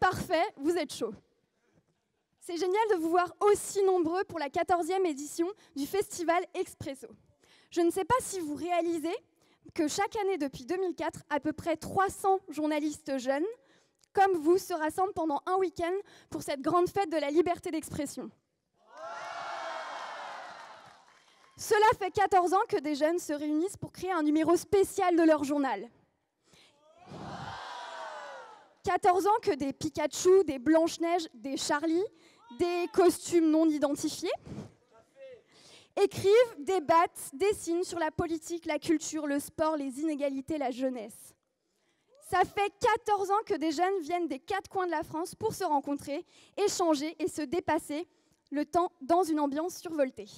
Parfait, vous êtes chaud. C'est génial de vous voir aussi nombreux pour la 14e édition du Festival Expresso. Je ne sais pas si vous réalisez que chaque année depuis 2004, à peu près 300 journalistes jeunes, comme vous, se rassemblent pendant un week-end pour cette grande fête de la liberté d'expression. Cela fait 14 ans que des jeunes se réunissent pour créer un numéro spécial de leur journal. 14 ans que des Pikachu, des Blanche-Neige, des Charlie, des costumes non identifiés, écrivent, débattent, dessinent sur la politique, la culture, le sport, les inégalités, la jeunesse. Ça fait 14 ans que des jeunes viennent des 4 coins de la France pour se rencontrer, échanger et se dépasser, le temps dans une ambiance survoltée.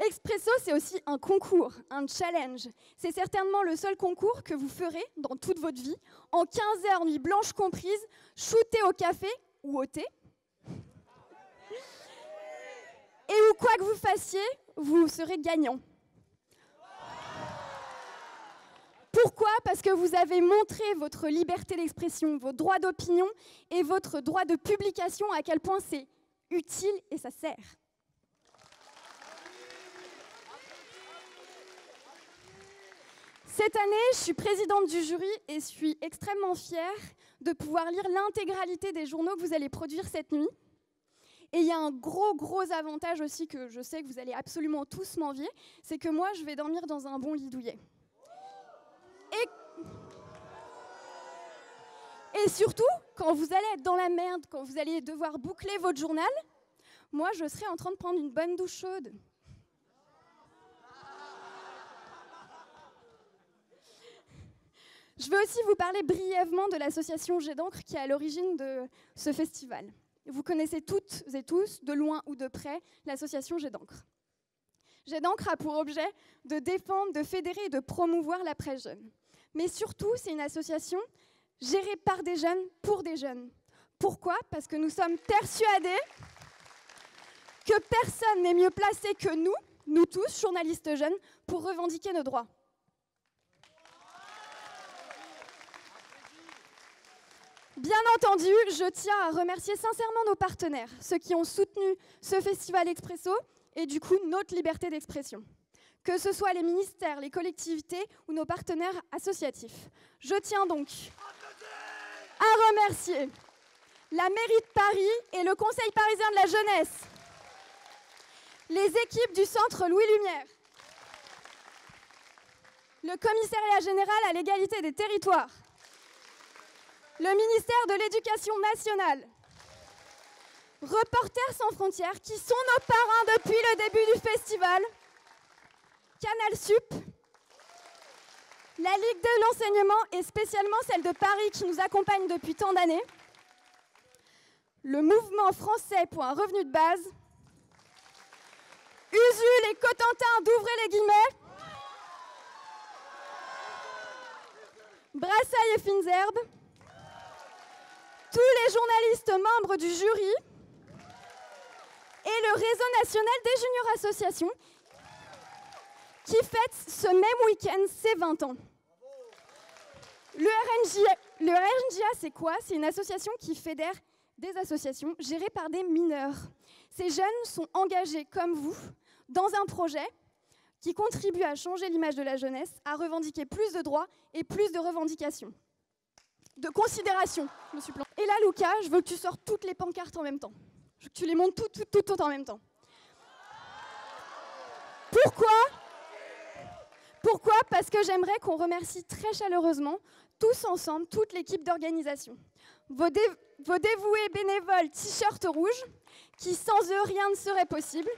Expresso, c'est aussi un concours, un challenge. C'est certainement le seul concours que vous ferez dans toute votre vie, en 15 heures, nuit blanche comprise, shooté au café ou au thé. Et où quoi que vous fassiez, vous serez gagnant. Pourquoi ? Parce que vous avez montré votre liberté d'expression, vos droits d'opinion et votre droit de publication, à quel point c'est utile et ça sert. Cette année, je suis présidente du jury et je suis extrêmement fière de pouvoir lire l'intégralité des journaux que vous allez produire cette nuit. Et il y a un gros avantage aussi que je sais que vous allez absolument tous m'envier, c'est que moi, je vais dormir dans un bon lit douillet. Et surtout, quand vous allez être dans la merde, quand vous allez devoir boucler votre journal, moi, je serai en train de prendre une bonne douche chaude. Je veux aussi vous parler brièvement de l'association Jet d'encre qui est à l'origine de ce festival. Vous connaissez toutes et tous, de loin ou de près, l'association Jet d'encre. Jet d'encre a pour objet de défendre, de fédérer et de promouvoir la presse jeune. Mais surtout, c'est une association gérée par des jeunes, pour des jeunes. Pourquoi ? Parce que nous sommes persuadés que personne n'est mieux placé que nous tous, journalistes jeunes, pour revendiquer nos droits. Bien entendu, je tiens à remercier sincèrement nos partenaires, ceux qui ont soutenu ce Festival Expresso et du coup notre liberté d'expression. Que ce soit les ministères, les collectivités ou nos partenaires associatifs. Je tiens donc à remercier la mairie de Paris et le Conseil parisien de la jeunesse, les équipes du Centre Louis Lumière, le Commissariat général à l'égalité des territoires, le ministère de l'Éducation nationale, Reporters sans frontières, qui sont nos parrains depuis le début du festival, Canal Sup, la Ligue de l'enseignement et spécialement celle de Paris qui nous accompagne depuis tant d'années, le mouvement français pour un revenu de base, Usul et Cotentin d'ouvrez les guillemets, Brassailles et Fines Herbes, tous les journalistes membres du jury et le réseau national des juniors associations qui fête ce même week-end ses 20 ans. Le RNJA, c'est quoi ? C'est une association qui fédère des associations gérées par des mineurs. Ces jeunes sont engagés comme vous dans un projet qui contribue à changer l'image de la jeunesse, à revendiquer plus de droits et plus de revendications. De considération, je me suis plantée. Et là, Lucas, je veux que tu sortes toutes les pancartes en même temps. Je veux que tu les montes toutes en même temps. Pourquoi ? Parce que j'aimerais qu'on remercie très chaleureusement, tous ensemble, toute l'équipe d'organisation. Vos dévoués bénévoles t-shirts rouges, qui sans eux, rien ne serait possible.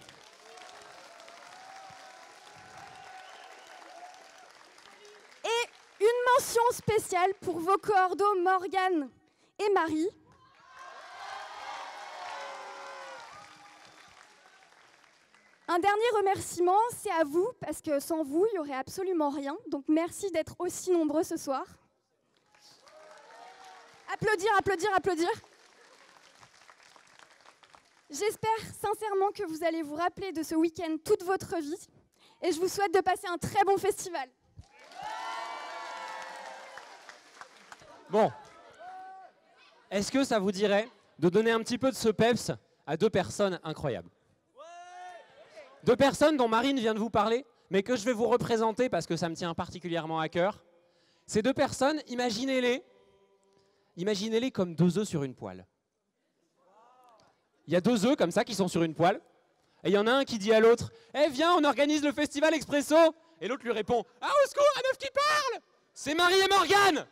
Et une mention spéciale pour vos coordos Morgane et Marie. Un dernier remerciement, c'est à vous, parce que sans vous, il n'y aurait absolument rien. Donc merci d'être aussi nombreux ce soir. Applaudir, applaudir, applaudir. J'espère sincèrement que vous allez vous rappeler de ce week-end toute votre vie. Et je vous souhaite de passer un très bon festival. Bon. Est-ce que ça vous dirait de donner un petit peu de ce peps à deux personnes incroyables? Deux personnes dont Marine vient de vous parler, mais que je vais vous représenter parce que ça me tient particulièrement à cœur. Ces deux personnes, imaginez-les comme deux œufs sur une poêle. Il y a deux œufs comme ça qui sont sur une poêle, et il y en a un qui dit à l'autre « Eh viens, on organise le festival Expresso !» Et l'autre lui répond « Ah, au secours, un œuf qui parle! C'est Marie et Morgane !»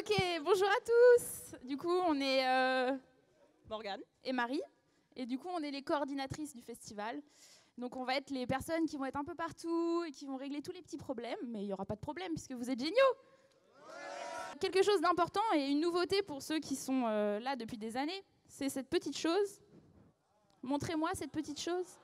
Ok, bonjour à tous. Du coup, on est Morgane et Marie. Et du coup, on est les coordinatrices du festival. Donc, on va être les personnes qui vont être un peu partout et qui vont régler tous les petits problèmes. Mais il n'y aura pas de problème puisque vous êtes géniaux. Ouais. Quelque chose d'important et une nouveauté pour ceux qui sont là depuis des années, c'est cette petite chose. Montrez-moi cette petite chose.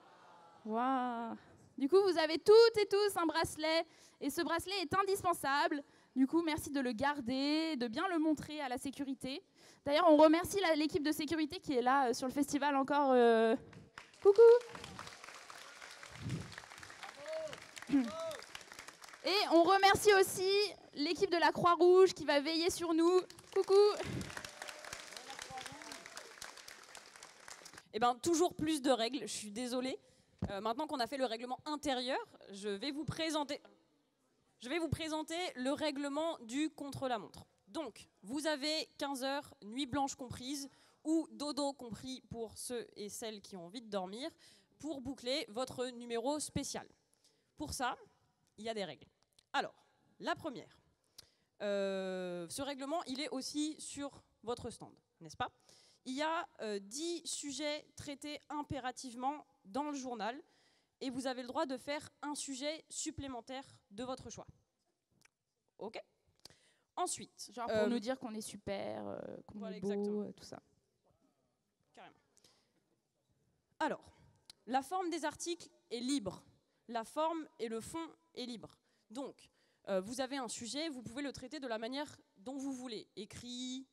Waouh. Du coup, vous avez toutes et tous un bracelet. Et ce bracelet est indispensable. Du coup, merci de le garder, de bien le montrer à la sécurité. D'ailleurs, on remercie l'équipe de sécurité qui est là sur le festival encore. Coucou. Et on remercie aussi l'équipe de la Croix-Rouge qui va veiller sur nous. Coucou. Eh bien, toujours plus de règles, je suis désolée. Maintenant qu'on a fait le règlement intérieur, je vais vous présenter le règlement du contre-la-montre. Donc, vous avez 15 heures, nuit blanche comprise, ou dodo compris pour ceux et celles qui ont envie de dormir, pour boucler votre numéro spécial. Pour ça, il y a des règles. Alors, la première, ce règlement, il est aussi sur votre stand, n'est-ce pas? Il y a 10 sujets traités impérativement dans le journal, et vous avez le droit de faire un sujet supplémentaire de votre choix. Ok? Ensuite, genre pour nous dire qu'on est super, qu'on voilà, est beau, tout ça. Carrément. Alors, la forme des articles est libre. La forme et le fond est libre. Donc, vous avez un sujet, vous pouvez le traiter de la manière dont vous voulez. Écrit,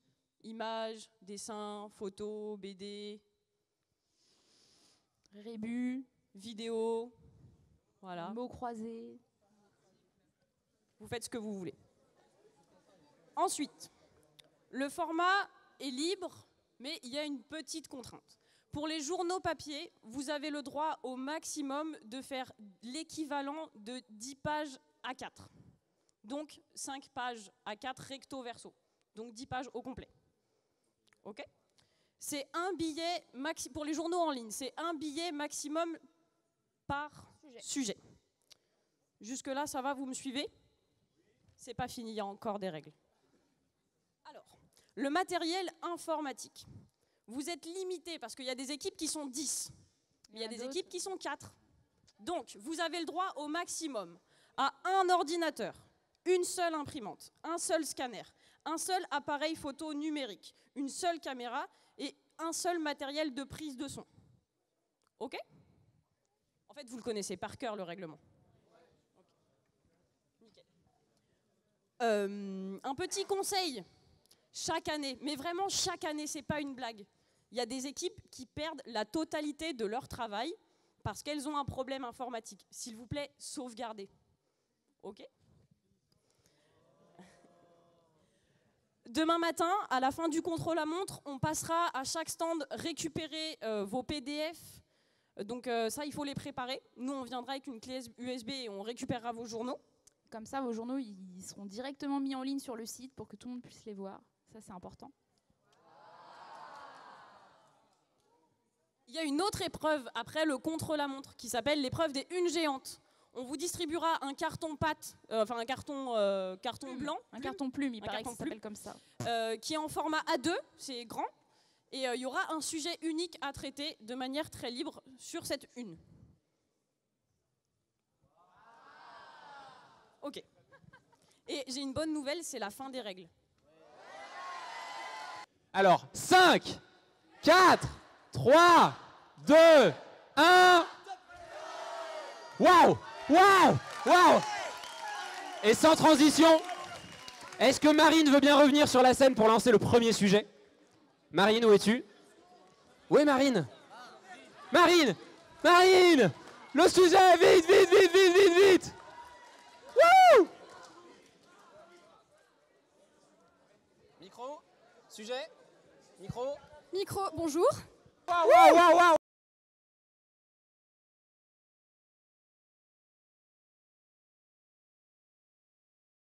images, dessins, photos, BD, rébus, vidéo, voilà. Mots croisés. Vous faites ce que vous voulez. Ensuite, le format est libre, mais il y a une petite contrainte. Pour les journaux papier, vous avez le droit au maximum de faire l'équivalent de 10 pages A4. Donc 5 pages A4 recto verso. Donc 10 pages au complet. Ok ? C'est un billet, pour les journaux en ligne, c'est un billet maximum par sujet. Jusque-là, ça va, vous me suivez ? C'est pas fini, il y a encore des règles. Alors, le matériel informatique. Vous êtes limité parce qu'il y a des équipes qui sont 10. Il y a des équipes qui sont 4. Donc, vous avez le droit au maximum à un ordinateur, une seule imprimante, un seul scanner, un seul appareil photo numérique, une seule caméra et un seul matériel de prise de son. OK ? En fait, vous le connaissez par cœur, le règlement. Nickel. Un petit conseil, chaque année, mais vraiment chaque année, c'est pas une blague. Il y a des équipes qui perdent la totalité de leur travail parce qu'elles ont un problème informatique. S'il vous plaît, sauvegardez. OK ? Demain matin, à la fin du contre-la-montre, on passera à chaque stand récupérer vos PDF. Donc ça, il faut les préparer. Nous, on viendra avec une clé USB et on récupérera vos journaux. Comme ça, vos journaux, ils seront directement mis en ligne sur le site pour que tout le monde puisse les voir. Ça, c'est important. Il y a une autre épreuve après le contre-la-montre qui s'appelle l'épreuve des unes géantes. On vous distribuera un carton pâte, enfin un carton blanc. Un carton plume, il paraît que ça s'appelle comme ça. Qui est en format A2, c'est grand. Et il y aura un sujet unique à traiter de manière très libre sur cette une. Ok. Et j'ai une bonne nouvelle, c'est la fin des règles. Alors, 5, 4, 3, 2, 1... Waouh! Waouh! Waouh! Et sans transition, Est-ce que Marine veut bien revenir sur la scène pour lancer le premier sujet? Marine, où es-tu? Où est Marine? Marine! Marine! Le sujet, vite, vite, vite, vite, vite, vite! Wouh! Micro? Sujet? Micro? Micro, bonjour. Waouh, waouh, waouh, waouh!